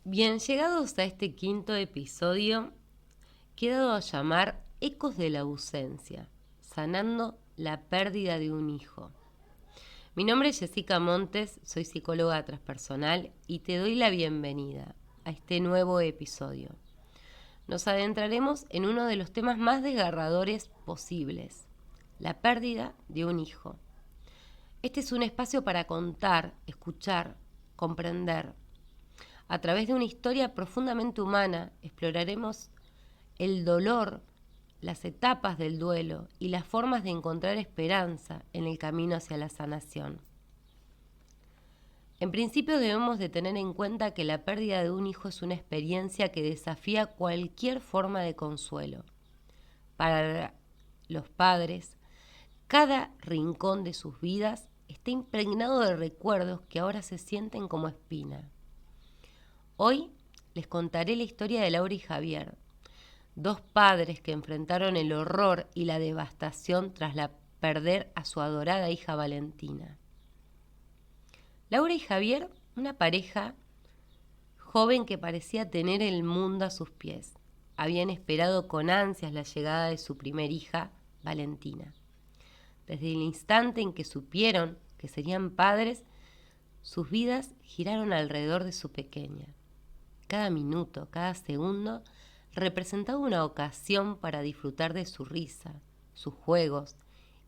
Bien, llegados a este quinto episodio, que he dado a llamar Ecos de la ausencia, sanando la pérdida de un hijo. Mi nombre es Jessica Montes, soy psicóloga transpersonal y te doy la bienvenida a este nuevo episodio. Nos adentraremos en uno de los temas más desgarradores posibles, la pérdida de un hijo. Este es un espacio para contar, escuchar, comprender. A través de una historia profundamente humana exploraremos el dolor, las etapas del duelo y las formas de encontrar esperanza en el camino hacia la sanación. En principio debemos de tener en cuenta que la pérdida de un hijo es una experiencia que desafía cualquier forma de consuelo. Para los padres, cada rincón de sus vidas está impregnado de recuerdos que ahora se sienten como espina. Hoy les contaré la historia de Laura y Javier, dos padres que enfrentaron el horror y la devastación tras perder a su adorada hija Valentina. Laura y Javier, una pareja joven que parecía tener el mundo a sus pies. Habían esperado con ansias la llegada de su primer hija, Valentina. Desde el instante en que supieron que serían padres, sus vidas giraron alrededor de su pequeña. Cada minuto, cada segundo, representaba una ocasión para disfrutar de su risa, sus juegos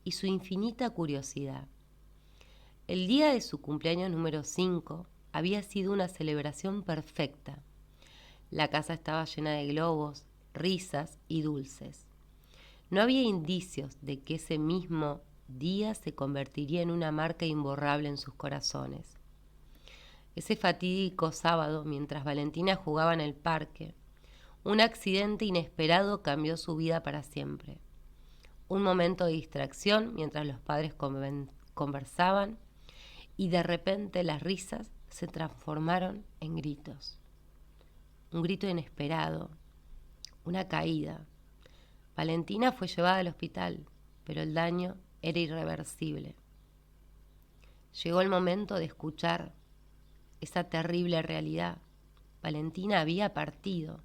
y su infinita curiosidad. El día de su cumpleaños número 5 había sido una celebración perfecta. La casa estaba llena de globos, risas y dulces. No había indicios de que ese mismo día se convertiría en una marca imborrable en sus corazones. Ese fatídico sábado, mientras Valentina jugaba en el parque, un accidente inesperado cambió su vida para siempre. Un momento de distracción mientras los padres conversaban y de repente las risas se transformaron en gritos. Un grito inesperado, una caída. Valentina fue llevada al hospital, pero el daño era irreversible. Llegó el momento de escuchar esa terrible realidad. Valentina había partido,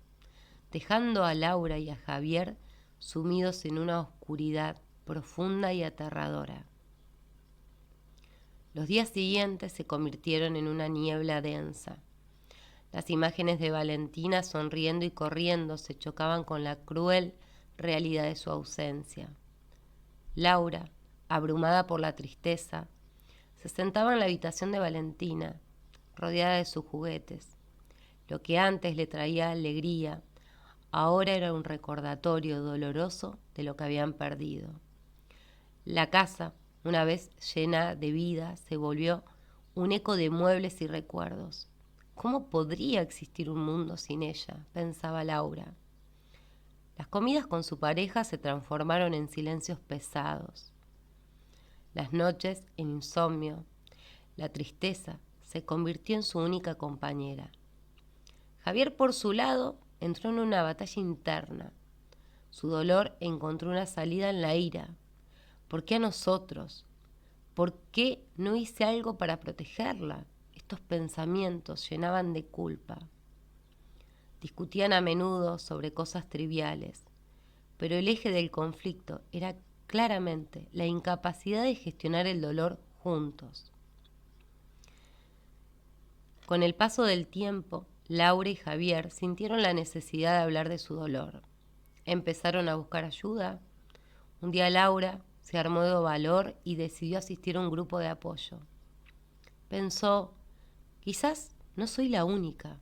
dejando a Laura y a Javier sumidos en una oscuridad profunda y aterradora. Los días siguientes se convirtieron en una niebla densa. Las imágenes de Valentina sonriendo y corriendo se chocaban con la cruel realidad de su ausencia. Laura, abrumada por la tristeza, se sentaba en la habitación de Valentina, rodeada de sus juguetes. Lo que antes le traía alegría, ahora era un recordatorio doloroso de lo que habían perdido. La casa, una vez llena de vida, se volvió un eco de muebles y recuerdos. ¿Cómo podría existir un mundo sin ella?, pensaba Laura. Las comidas con su pareja se transformaron en silencios pesados. Las noches en insomnio. La tristeza se convirtió en su única compañera. Javier, por su lado, entró en una batalla interna. Su dolor encontró una salida en la ira. ¿Por qué a nosotros? ¿Por qué no hice algo para protegerla? Estos pensamientos llenaban de culpa. Discutían a menudo sobre cosas triviales, pero el eje del conflicto era claramente la incapacidad de gestionar el dolor juntos. Con el paso del tiempo, Laura y Javier sintieron la necesidad de hablar de su dolor. Empezaron a buscar ayuda. Un día Laura se armó de valor y decidió asistir a un grupo de apoyo. Pensó, quizás no soy la única.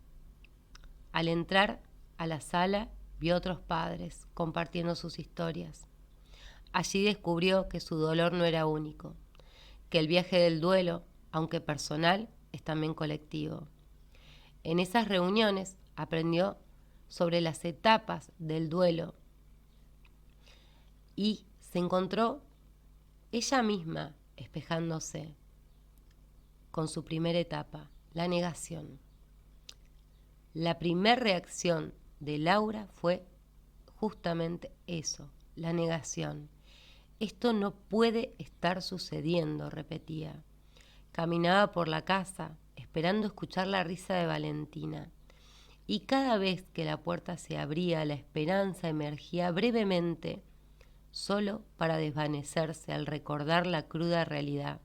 Al entrar a la sala, vio a otros padres compartiendo sus historias. Allí descubrió que su dolor no era único, que el viaje del duelo, aunque personal, es también colectivo. En esas reuniones aprendió sobre las etapas del duelo y se encontró ella misma espejándose con su primera etapa, la negación. La primera reacción de Laura fue justamente eso, la negación. Esto no puede estar sucediendo, repetía. Caminaba por la casa, esperando escuchar la risa de Valentina. y cada vez que la puerta se abría, la esperanza emergía brevemente, solo para desvanecerse al recordar la cruda realidad.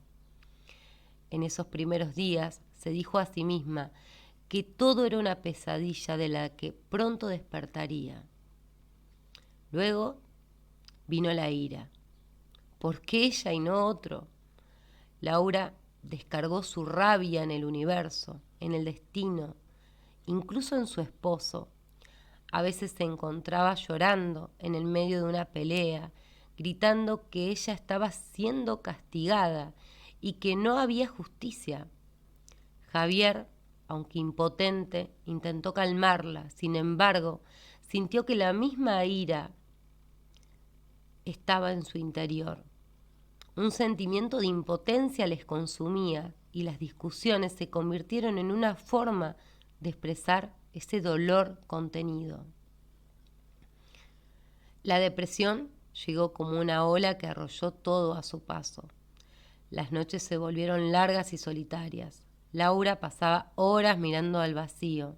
En esos primeros días se dijo a sí misma que todo era una pesadilla de la que pronto despertaría. Luego vino la ira. ¿Por qué ella y no otro? Laura descargó su rabia en el universo, en el destino, incluso en su esposo. A veces se encontraba llorando en el medio de una pelea, gritando que ella estaba siendo castigada y que no había justicia. Javier, aunque impotente, intentó calmarla. Sin embargo, sintió que la misma ira estaba en su interior. Un sentimiento de impotencia les consumía y las discusiones se convirtieron en una forma de expresar ese dolor contenido. La depresión llegó como una ola que arrolló todo a su paso. Las noches se volvieron largas y solitarias. Laura pasaba horas mirando al vacío,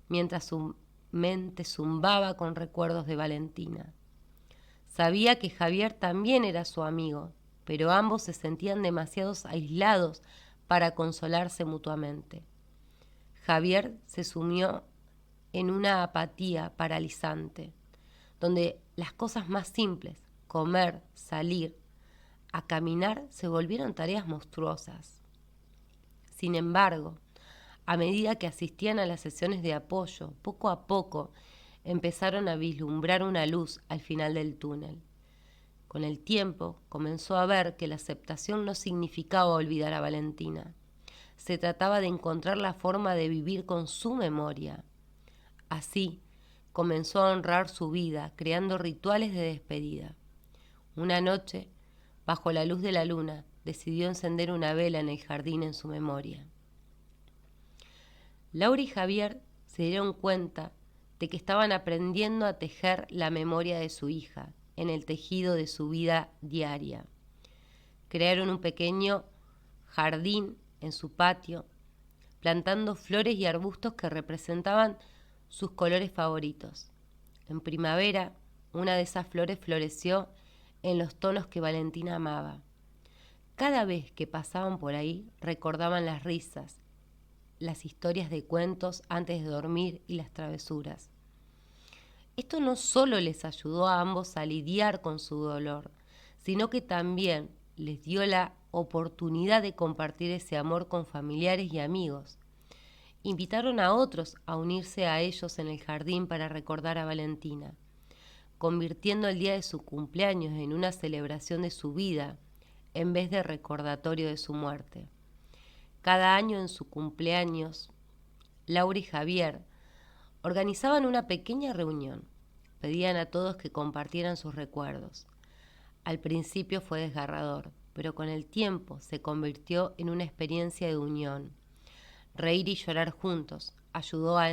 mientras su mente zumbaba con recuerdos de Valentina. Sabía que Javier también era su amigo, pero ambos se sentían demasiado aislados para consolarse mutuamente. Javier se sumió en una apatía paralizante, donde las cosas más simples, comer, salir, a caminar, se volvieron tareas monstruosas. Sin embargo, a medida que asistían a las sesiones de apoyo, poco a poco empezaron a vislumbrar una luz al final del túnel. Con el tiempo comenzó a ver que la aceptación no significaba olvidar a Valentina. Se trataba de encontrar la forma de vivir con su memoria. Así, comenzó a honrar su vida, creando rituales de despedida. Una noche, bajo la luz de la luna, decidió encender una vela en el jardín en su memoria. Laura y Javier se dieron cuenta de que estaban aprendiendo a tejer la memoria de su hija en el tejido de su vida diaria. Crearon un pequeño jardín en su patio, plantando flores y arbustos que representaban sus colores favoritos. En primavera, una de esas flores floreció en los tonos que Valentina amaba. Cada vez que pasaban por ahí, recordaban las risas, las historias de cuentos antes de dormir y las travesuras. Esto no solo les ayudó a ambos a lidiar con su dolor, sino que también les dio la oportunidad de compartir ese amor con familiares y amigos. Invitaron a otros a unirse a ellos en el jardín para recordar a Valentina, convirtiendo el día de su cumpleaños en una celebración de su vida en vez de recordatorio de su muerte. Cada año en su cumpleaños, Laura y Javier organizaban una pequeña reunión. Pedían a todos que compartieran sus recuerdos. Al principio fue desgarrador, pero con el tiempo se convirtió en una experiencia de unión. Reír y llorar juntos ayudó a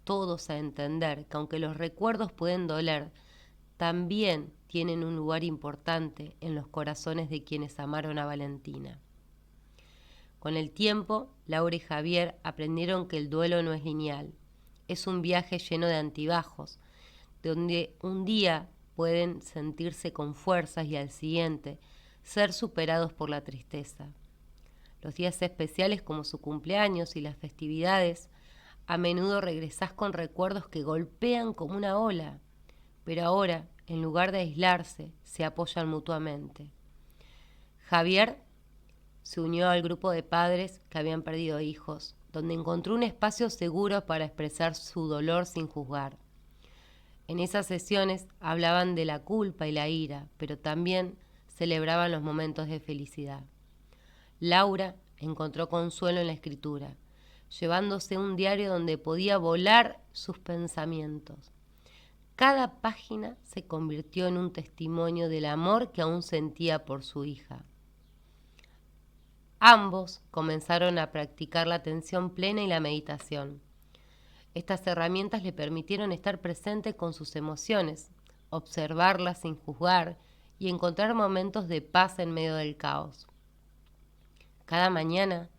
todos a entender que aunque los recuerdos pueden doler, también tienen un lugar importante en los corazones de quienes amaron a Valentina. Con el tiempo, Laura y Javier aprendieron que el duelo no es lineal. Es un viaje lleno de altibajos, donde un día pueden sentirse con fuerzas y al siguiente ser superados por la tristeza. Los días especiales como su cumpleaños y las festividades, a menudo regresás con recuerdos que golpean como una ola, pero ahora, en lugar de aislarse, se apoyan mutuamente. Javier se unió al grupo de padres que habían perdido hijos, donde encontró un espacio seguro para expresar su dolor sin juzgar. En esas sesiones hablaban de la culpa y la ira, pero también celebraban los momentos de felicidad. Laura encontró consuelo en la escritura, llevándose un diario donde podía volar sus pensamientos. Cada página se convirtió en un testimonio del amor que aún sentía por su hija. Ambos comenzaron a practicar la atención plena y la meditación. Estas herramientas le permitieron estar presente con sus emociones, observarlas sin juzgar y encontrar momentos de paz en medio del caos. Cada mañana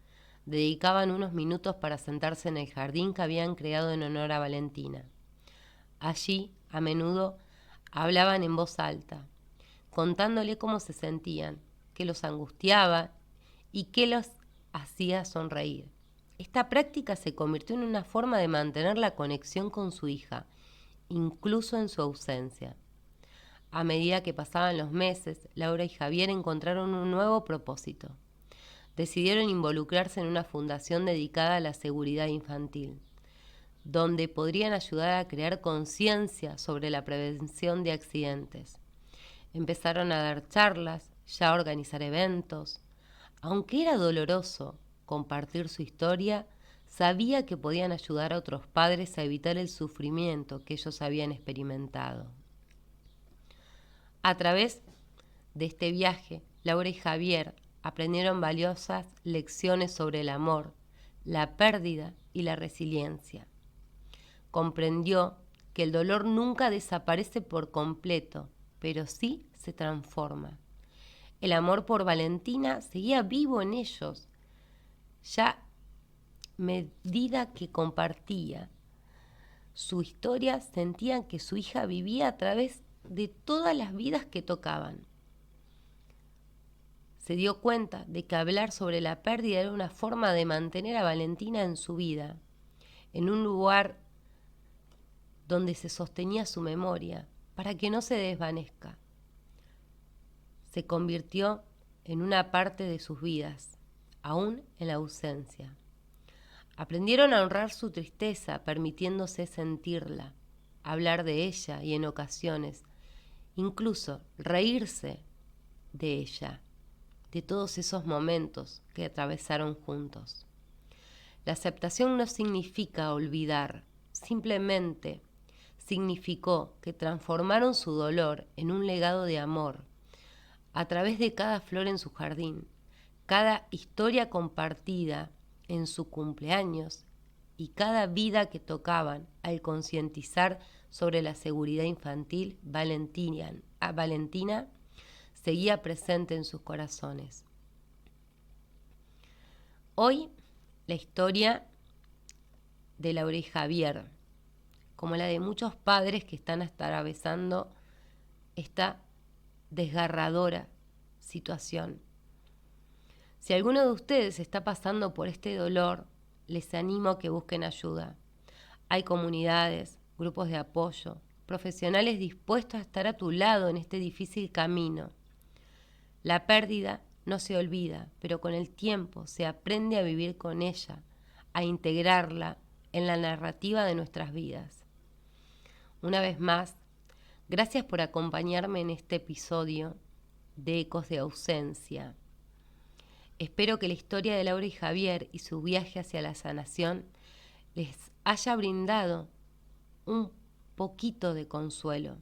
dedicaban unos minutos para sentarse en el jardín que habían creado en honor a Valentina. Allí, a menudo, hablaban en voz alta, contándole cómo se sentían, qué los angustiaba y qué los hacía sonreír. Esta práctica se convirtió en una forma de mantener la conexión con su hija, incluso en su ausencia. A medida que pasaban los meses, Laura y Javier encontraron un nuevo propósito. Decidieron involucrarse en una fundación dedicada a la seguridad infantil, donde podrían ayudar a crear conciencia sobre la prevención de accidentes. Empezaron a dar charlas, ya a organizar eventos. Aunque era doloroso compartir su historia, sabía que podían ayudar a otros padres a evitar el sufrimiento que ellos habían experimentado. A través de este viaje, Laura y Javier aprendieron valiosas lecciones sobre el amor, la pérdida y la resiliencia. Comprendió que el dolor nunca desaparece por completo, pero sí se transforma. El amor por Valentina seguía vivo en ellos, ya a medida que compartía su historia, sentían que su hija vivía a través de todas las vidas que tocaban. Se dio cuenta de que hablar sobre la pérdida era una forma de mantener a Valentina en su vida, en un lugar donde se sostenía su memoria, para que no se desvanezca. Se convirtió en una parte de sus vidas, aún en la ausencia. Aprendieron a honrar su tristeza, permitiéndose sentirla, hablar de ella y en ocasiones, incluso reírse de ella, de todos esos momentos que atravesaron juntos. La aceptación no significa olvidar, simplemente significó que transformaron su dolor en un legado de amor, a través de cada flor en su jardín, cada historia compartida en su cumpleaños y cada vida que tocaban al concientizar sobre la seguridad infantil. Valentina seguía presente en sus corazones. Hoy, la historia de Laura y Javier, como la de muchos padres que están atravesando esta desgarradora situación. Si alguno de ustedes está pasando por este dolor, les animo a que busquen ayuda. Hay comunidades, grupos de apoyo, profesionales dispuestos a estar a tu lado en este difícil camino. La pérdida no se olvida, pero con el tiempo se aprende a vivir con ella, a integrarla en la narrativa de nuestras vidas. Una vez más, gracias por acompañarme en este episodio de Ecos de Ausencia. Espero que la historia de Laura y Javier y su viaje hacia la sanación les haya brindado un poquito de consuelo.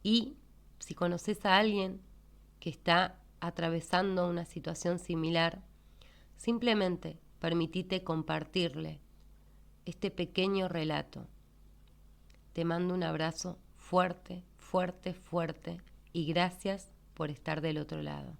Y si conoces a alguien que está atravesando una situación similar, simplemente permitite compartirle este pequeño relato. Te mando un abrazo fuerte, fuerte, fuerte y gracias por estar del otro lado.